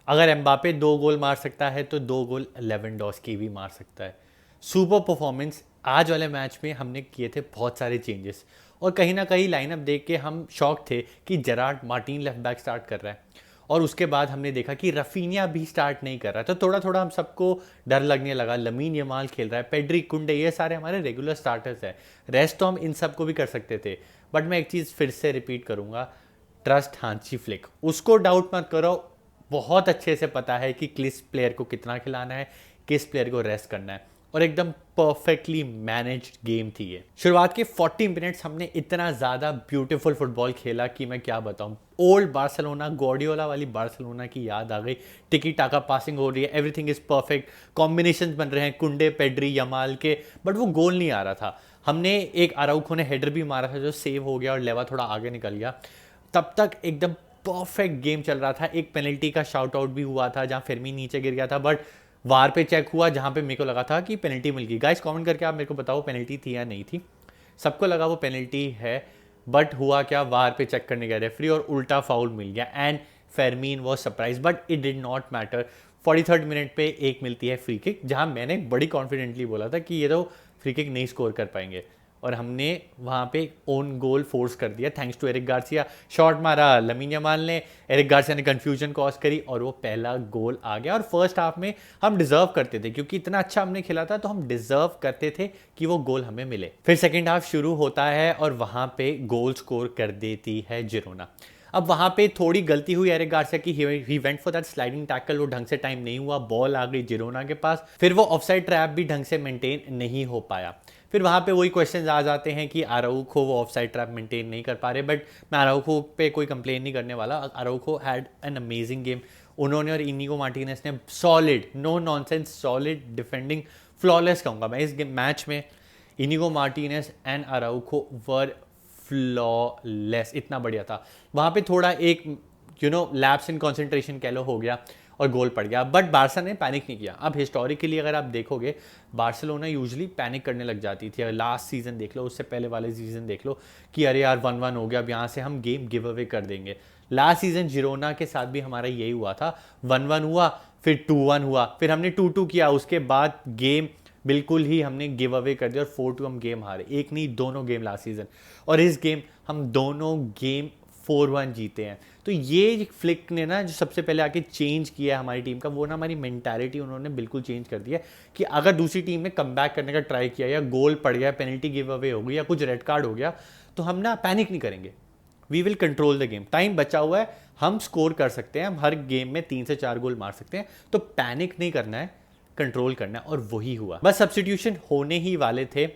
अगर एम्बापे 2 गोल मार सकता है तो 2 गोल लेवेंडोस्की भी मार सकता है। Super performance. आज वाले मैच में हमने किए थे बहुत सारे चेंजेस, और कहीं ना कहीं लाइनअप देख के हम शॉक थे कि Gerrard Martin left back start कर रहा है, और उसके बाद हमने देखा कि रफीनिया भी स्टार्ट नहीं कर रहा, तो थोड़ा थोड़ा हम सबको डर लगने लगा। लमीन यमाल खेल रहा है, पेड्री, कुंडे, ये सारे हमारे रेगुलर स्टार्टर्स हैं। रेस्ट तो हम इन सबको भी कर सकते थे। बट मैं एक चीज़ फिर से रिपीट करूंगा, ट्रस्ट हांची फ्लिक, उसको डाउट मत करो। बहुत अच्छे से पता है कि किस प्लेयर को कितना खिलाना है, किस प्लेयर को रेस्ट करना है, और एकदम परफेक्टली मैनेज्ड गेम थी ये। शुरुआत के 40 मिनट्स हमने इतना ज़्यादा ब्यूटीफुल फुटबॉल खेला कि मैं क्या बताऊं। ओल्ड बार्सिलोना, गॉर्डियोला वाली बार्सिलोना की याद आ गई। टिकी टाका पासिंग हो रही है, एवरीथिंग इज परफेक्ट, कॉम्बिनेशन बन रहे हैं कुंडे, पेड्री, यमाल के, बट वो गोल नहीं आ रहा था। हमने एक अराउखो ने हेडर भी मारा था जो सेव हो गया और लेवा थोड़ा आगे निकल गया। तब तक एकदम परफेक्ट गेम चल रहा था। एक पेनल्टी का शाउट आउट भी हुआ था जहां फिरमीन नीचे गिर गया था, बट वार पे चेक हुआ जहां पे मेरे को लगा था कि पेनल्टी मिल गई। गाइस कमेंट करके आप मेरे को बताओ पेनल्टी थी या नहीं थी। सबको लगा वो पेनल्टी है, बट हुआ क्या, वार पे चेक करने गया रेफरी और उल्टा फाउल मिल गया, and Fermin was surprise, but it did not matter. 43rd minute पे एक मिलती है फ्री किक, जहां मैंने बड़ी कॉन्फिडेंटली बोला था कि ये तो फ्री किक नहीं स्कोर कर पाएंगे, और हमने वहाँ पे ओन गोल फोर्स कर दिया thanks to Eric Garcia. Shot मारा लमीन यमाल ने, एरिक गार्सिया ने कंफ्यूजन कॉज करी और वो पहला गोल आ गया। और फर्स्ट हाफ में हम डिजर्व करते थे, क्योंकि इतना अच्छा हमने खेला था तो हम डिजर्व करते थे कि वो गोल हमें मिले। फिर सेकेंड हाफ शुरू होता है और वहाँ पे गोल स्कोर कर देती है जिरोना। अब वहाँ पे थोड़ी गलती हुई एरिक गार्सिया की, he went for that sliding tackle, वो ढंग से टाइम नहीं हुआ, बॉल आ गई जिरोना के पास, फिर वो ऑफसाइड ट्रैप भी ढंग से मेंटेन नहीं हो पाया। फिर वहाँ पे वही क्वेश्चंस आ जाते हैं कि आराउखो वो ऑफसाइड ट्रैप मेंटेन नहीं कर पा रहे, बट मैं आराउखो पे कोई कंप्लेन नहीं करने वाला। Araujo had an amazing game. उन्होंने और इनिगो मार्टिनेस ने solid, no nonsense, solid defending, flawless कहूँगा मैं इस मैच में। Inigo Martinez and Araujo were flawless, इतना बढ़िया था। वहाँ पे थोड़ा एक लैप्स इन कॉन्सेंट्रेशन कह लो हो गया और गोल पड़ गया, बट बारसा ने पैनिक नहीं किया। अब हिस्टोरिकली अगर आप देखोगे, बार्सिलोना यूजुअली पैनिक करने लग जाती थी। अगर लास्ट सीजन देख लो, उससे पहले वाले सीजन देख लो कि अरे यार 1-1 हो गया, अब यहाँ से हम गेम गिव अवे कर देंगे। लास्ट सीजन जिरोना के साथ भी हमारा यही हुआ था, 1-1 हुआ, फिर 2-1 हुआ, फिर हमने 2-2 किया, उसके बाद गेम बिल्कुल ही हमने गिव अवे कर दिया और 4-2 हम गेम हारे। एक नहीं, दोनों गेम लास्ट सीजन, और इस गेम हम दोनों गेम 4-1 जीते हैं। तो ये फ्लिक ने ना जो सबसे पहले आके चेंज किया है हमारी टीम का, वो ना हमारी मेंटालिटी उन्होंने बिल्कुल चेंज कर दिया कि अगर दूसरी टीम ने कम बैक करने का ट्राई किया या गोल पड़ गया, पेनल्टी गिव अवे हो गई या कुछ रेड कार्ड हो गया, तो हम ना पैनिक नहीं करेंगे। We will control the game. Time बचा हुआ है, हम स्कोर कर सकते हैं, हम हर गेम में 3 से 4 गोल मार सकते हैं, तो पैनिक नहीं करना है, कंट्रोल करना है, और वही हुआ। बस सब्सटीट्यूशन होने ही वाले थे।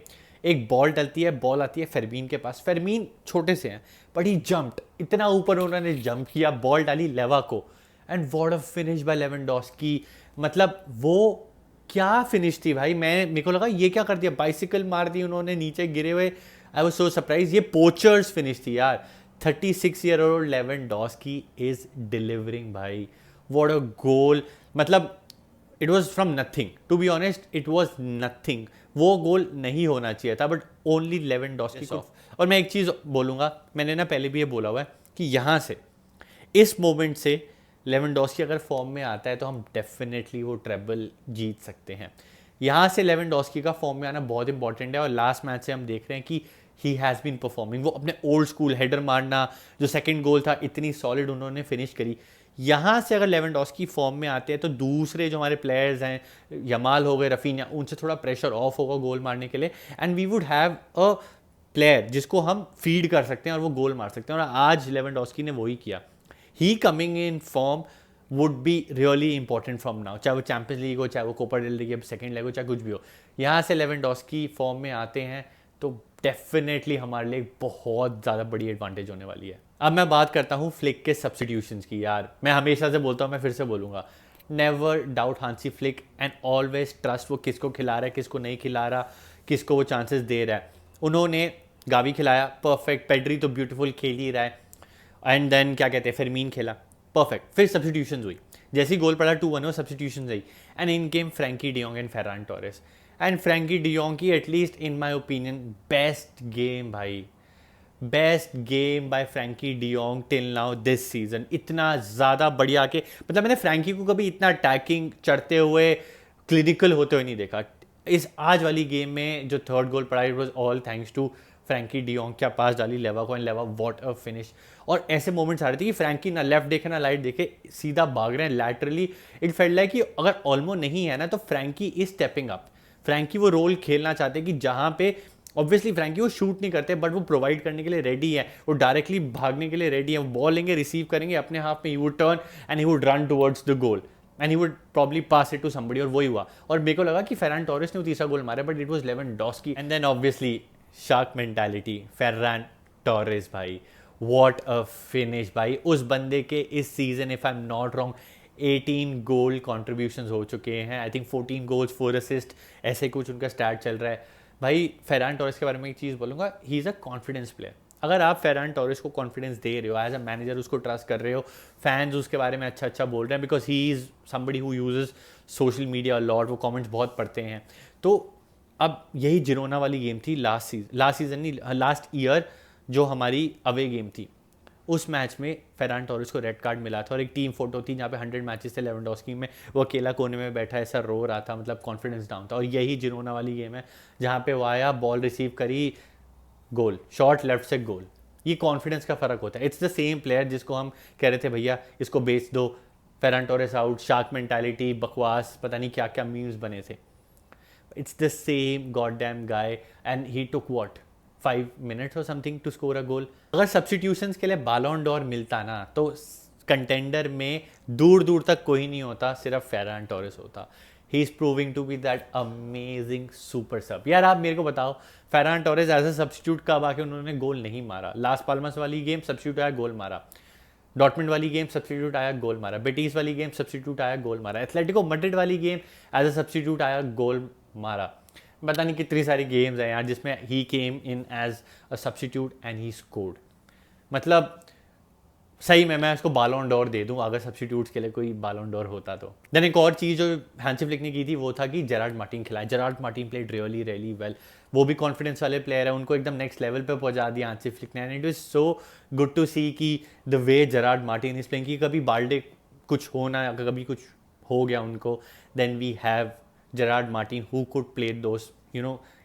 एक बॉल डलती है, बॉल आती है फेरमीन के पास। फेरमीन छोटे से हैं, बट ही जंप्ड, इतना ऊपर उन्होंने जंप किया, बॉल डाली लेवा को, and what a finish by Lewandowski. मतलब वो क्या फिनिश थी भाई। मेरे को लगा ये क्या कर दिया, बाइसिकल मार दी उन्होंने नीचे गिरे हुए। आई वाज सो सरप्राइज, ये पोचर्स फिनिश थी यार। 36-year-old लेवेंडोस्की इज डिलीवरिंग भाई, व्हाट अ गोल। मतलब it was from nothing, to be honest it was nothing. वो गोल नहीं होना चाहिए था, बट ओनली लेवेंडोस्की ऑफ। और मैं एक चीज़ बोलूँगा, मैंने ना पहले भी ये बोला हुआ है कि यहाँ से, इस मोमेंट से लेवेंडोस्की अगर फॉर्म में आता है तो हम डेफिनेटली वो ट्रेबल जीत सकते हैं। यहाँ से लेवेंडोस्की का फॉर्म में आना बहुत इंपॉर्टेंट है, और लास्ट मैच से हम देख रहे हैं कि ही हैज़ बीन परफॉर्मिंग। वो अपने ओल्ड स्कूल हेडर मारना, जो सेकंड गोल था, इतनी सॉलिड उन्होंने फिनिश करी। यहाँ से अगर लेवेंडोस्की फॉर्म में आते हैं तो दूसरे जो हमारे प्लेयर्स हैं, यमाल हो गए, रफीनिया, उनसे थोड़ा प्रेशर ऑफ होगा गोल मारने के लिए, and we would have a player जिसको हम फीड कर सकते हैं और वो गोल मार सकते हैं, और आज लेवेंडोस्की ने वही किया। He coming in form would be really important from now, चाहे वो चैंपियंस लीग हो, चाहे वो Copa del League, second leg हो, चाहे कुछ भी हो। यहाँ से लेवेंडोस्की फॉर्म में आते हैं तो डेफिनेटली हमारे लिए बहुत ज़्यादा बड़ी एडवांटेज होने वाली है। अब मैं बात करता हूँ फ्लिक के सब्सटीट्यूशंस की। यार मैं हमेशा से बोलता हूँ, मैं फिर से बोलूँगा, never doubt Hansi Flick, and always trust वो किसको खिला रहा है, किसको नहीं खिला रहा, किसको वो चांसेस दे रहा है। उन्होंने गावी खिलाया, परफेक्ट। पेड्री तो ब्यूटीफुल खेल ही रहा है, एंड देन क्या कहते हैं, फिरमीन खेला, परफेक्ट। फिर सब्सटीट्यूशन हुई, जैसे ही गोल पड़ा 2-1 हो, सब्सटीट्यूशन हुई, and in game Frenkie de Jong and Ferran Torres. And Frenkie de Jong की at least in my opinion best game भाई। Best game by Frenkie de Jong till now this season. इतना ज़्यादा बढ़िया के मतलब मैंने फ्रैंकी को कभी इतना अटैकिंग चढ़ते हुए क्लिनिकल होते हुए नहीं देखा। इस आज वाली गेम में जो थर्ड गोल पड़ा, it was all thanks to Frenkie de Jong. क्या पास डाली लेवा को, एंड लेवा व्हाट अ फिनिश। और ऐसे मोमेंट्स आ रहे थे कि फ्रैंकी ना लेफ्ट देखे ना राइट देखे, सीधा भाग रहे हैं लैटरली। इट फेल्ट लाइक कि अगर ऑल्मो नहीं है ना तो Frenkie is stepping up. Frenkie वो रोल खेलना चाहते हैं कि जहाँ पे ऑब्वियसली फ्रैंकी वो शूट नहीं करते बट वो प्रोवाइड करने के लिए रेडी है, वो डायरेक्टली भागने के लिए रेडी है। बॉल लेंगे, रिसीव करेंगे अपने हाफ में, he would turn and he would run towards the goal and he would probably pass it to somebody. और वही हुआ। और मेरे को लगा कि फेरान टोरेस ने तीसरा गोल मारा but it was Lewandowski. And then obviously shark mentality, Ferran Torres भाई, व्हाट अ फिनिश भाई। उस बंदे के इस season if I am not wrong 18 goal contribution हो चुके हैं। आई थिंक 14 गोल्स 4 असिस्ट, ऐसे कुछ उनका स्टैट चल रहा है भाई। फेरान टोरेस के बारे में एक चीज़ बोलूँगा, he is a confidence player. अगर आप फेरान टोरेस को कॉन्फिडेंस दे रहे हो, एज अ मैनेजर उसको ट्रस्ट कर रहे हो, फैंस उसके बारे में अच्छा अच्छा बोल रहे हैं because he is somebody who uses social media lot, वो कमेंट्स बहुत पढ़ते हैं। तो अब यही जिरोना वाली गेम थी लास्ट सीजन नहीं, लास्ट ईयर जो हमारी अवे गेम थी। उस मैच में फेरान टोरेस को रेड कार्ड मिला था और एक टीम फोटो थी जहाँ पे 100 मैचेस थे लेवेंडोस्की में, वो अकेला कोने में बैठा ऐसा रो रहा था, मतलब कॉन्फिडेंस डाउन था। और यही जिरोना वाली गेम है जहाँ पे वो आया, बॉल रिसीव करी, गोल, शॉट लेफ्ट से गोल। ये कॉन्फिडेंस का फर्क होता है। इट्स द सेम प्लेयर जिसको हम कह रहे थे भैया इसको बेच दो, Ferran Torres out, shark mentality, बकवास, पता नहीं क्या क्या मीम्स बने थे। It's the same goddamn guy and he took what 5 minutes or something to score a goal. अगर सब्सिट्यूशंस के लिए बालोन डोर मिलता ना तो कंटेंडर में दूर दूर तक कोई नहीं होता, सिर्फ फेरान टोरेस होता। He is proving to be that amazing super sub. यार आप मेरे को बताओ, Ferran Torres as a substitute कब आके उन्होंने गोल नहीं मारा? लास्ट पाल्मस वाली गेम सब्सिट्यूट आया, गोल मारा। डॉर्टमुंड वाली गेम सब्सिट्यूट आया, गोल मारा। बेटीज वाली गेम सब्सिट्यूट आया, गोल मारा। एथलेटिको मैड्रिड वाली गेम एज अ सब्सिट्यूट आया, गोल मारा। पता नहीं कितनी सारी गेम्स हैं यार जिसमें he came in as a substitute and he scored. मतलब सही में मैं उसको बालोन डोर दे दूं अगर सब्सिट्यूट्स के लिए कोई बालोन डोर होता तो। देन एक और चीज़ जो हैंसी फ्लिक ने की थी वो था कि जेरार्ड मार्टिन खिलाए। Gerrard Martin played really really well. वो भी कॉन्फिडेंस वाले प्लेयर है, उनको एकदम नेक्स्ट लेवल पे पहुंचा दिया हैंसी फ्लिक ने। And it is so good to see कि the way Gerard Martin is playing, कि कभी बाल्डे कुछ होना, कभी कुछ हो गया उनको, then we have Gerard Martin who could play those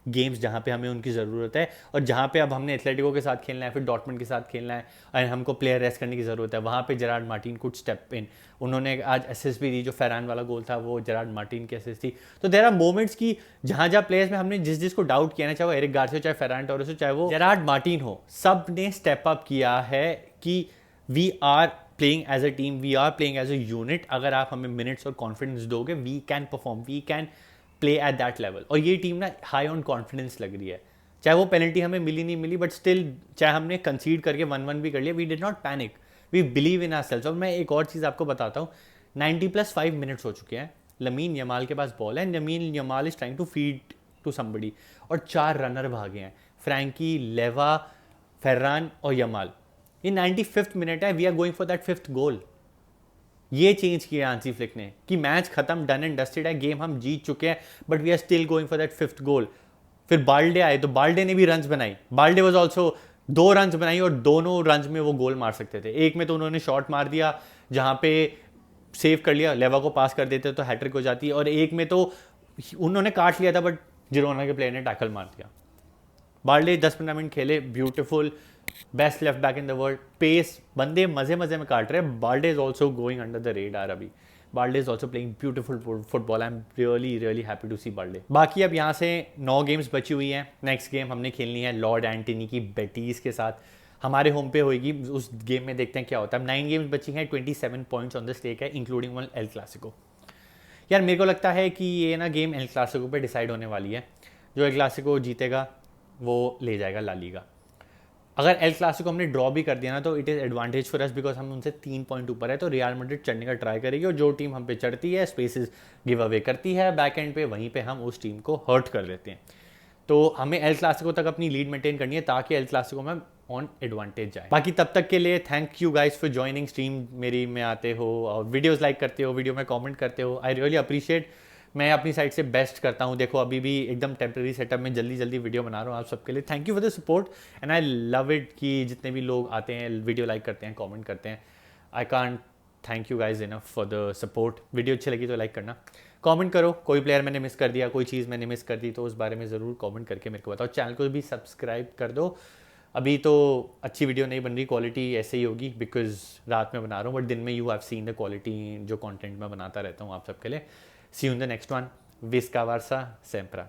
games जहाँ पे हमें उनकी ज़रूरत है। और जहाँ पे अब हमने एथलेटिको के साथ खेलना है, फिर डॉर्टमुंड के साथ खेलना है और हमको प्लेयर रेस्ट करने की ज़रूरत है, वहाँ पे Gerrard Martin could step in. उन्होंने आज असिस्ट भी दी, जो फेरान वाला गोल था वो जेरार्ड मार्टिन की असिस्ट थी। तो देयर आर मोमेंट्स की जहाँ जहाँ प्लेयर्स में हमने जिस जिसको डाउट किया ना, चाहे वो एरिक गार्सिया हो, चाहे फेरान टोरेस हो, चाहे वो जेरार्ड मार्टिन हो, सब ने स्टेप अप किया है कि we are playing as a team, we are playing as a unit. अगर आप हमें मिनट्स और कॉन्फिडेंस दोगे, we can perform, we can play at that level. और ये टीम ना हाई ऑन कॉन्फिडेंस लग रही है। चाहे वो पेनल्टी हमें मिली नहीं मिली, बट स्टिल चाहे हमने कंसीड करके 1-1 भी कर लिया, we did not panic, we believe in ourselves. और मैं एक और चीज़ आपको बताता हूँ, 90+5 मिनट्स हो चुके हैं, लमीन यमाल के पास बॉल है, Lamine Yamal is trying to feed to somebody, और 4 रनर भागे हैं, फ्रैंकी, लेवा, फेर्रान और यमाल। ये 95th मिनट है, we are going for that 5th goal. ये चेंज किया हैंसी फ्लिक ने कि मैच खत्म, डन एंड डस्टेड है, गेम हम जीत चुके हैं, but we are still going for that 5th goal. फिर बाल्डे आए तो बाल्डे ने भी रन्स बनाई, बाल्डे वाज आल्सो 2 रन्स बनाई और दोनों रन्स में वो गोल मार सकते थे। एक में तो उन्होंने शॉट मार दिया जहाँ पे सेव कर लिया, लेवा को पास कर देते तो हैट्रिक हो जाती, और एक में तो उन्होंने काट लिया था बट जिरोना के प्लेयर ने टैकल मार दिया। बाल्डे 10-15 मिनट खेले, beautiful, best left back in the world, pace, बंदे मजे मजे में काट रहे हैं। Balde is also going under the radar अभी, Balde is also playing beautiful football. I am really really happy to see Balde. बाकी अब यहाँ से 9 गेम्स बची हुई हैं। नेक्स्ट गेम हमने खेलनी है लॉर्ड एंटनी की बेटीज के साथ, हमारे होम पे होएगी। उस गेम में देखते हैं क्या होता है। 9 गेम्स बची हैं, 27 पॉइंट्स ऑन द स्टेक है, इंक्लूडिंग वन एल क्लासिको। यार मेरे को लगता है कि ये ना गेम एल क्लासिको पे डिसाइड होने वाली है। जो एल क्लासिको जीतेगा वो ले जाएगा ला लीगा। अगर एल क्लासिको हमने ड्रॉ भी कर दिया ना तो it is advantage for us, because हम उनसे 3 पॉइंट ऊपर है, तो रियल मैड्रिड चढ़ने का ट्राई करेगी, और जो टीम हम पे चढ़ती है, स्पेसेस गिव अवे करती है बैक एंड पे, वहीं पे हम उस टीम को हर्ट कर देते हैं। तो हमें एल क्लासिको तक अपनी लीड मेंटेन करनी है ताकि एल क्लासिको में ऑन एडवांटेज जाए। बाकी तब तक के लिए thank you guys for joining stream मेरी में आते हो और वीडियोस लाइक करते हो, वीडियो में कमेंट करते हो, आई रियली अप्रिशिएट। मैं अपनी साइड से बेस्ट करता हूँ। देखो अभी भी एकदम टेम्प्रेरी सेटअप में जल्दी जल्दी वीडियो बना रहा हूँ आप सबके लिए। Thank you for the support and I love it कि जितने भी लोग आते हैं, वीडियो लाइक करते हैं, कमेंट करते हैं। I can't thank you guys enough for the support. Video अच्छी लगी तो लाइक करना, कमेंट करो, कोई प्लेयर मैंने मिस कर दिया, कोई चीज़ मैंने मिस कर दी तो उस बारे में ज़रूर कमेंट करके मेरे को बताओ। चैनल को भी सब्सक्राइब कर दो। अभी तो अच्छी वीडियो नहीं बन रही, क्वालिटी ऐसे ही होगी बिकॉज रात में बना रहा हूँ, बट दिन में you have seen the quality जो कंटेंट मैं बनाता रहता हूँ आप सबके लिए। See you in the next one. विस्का वर्सा सेम्प्रा।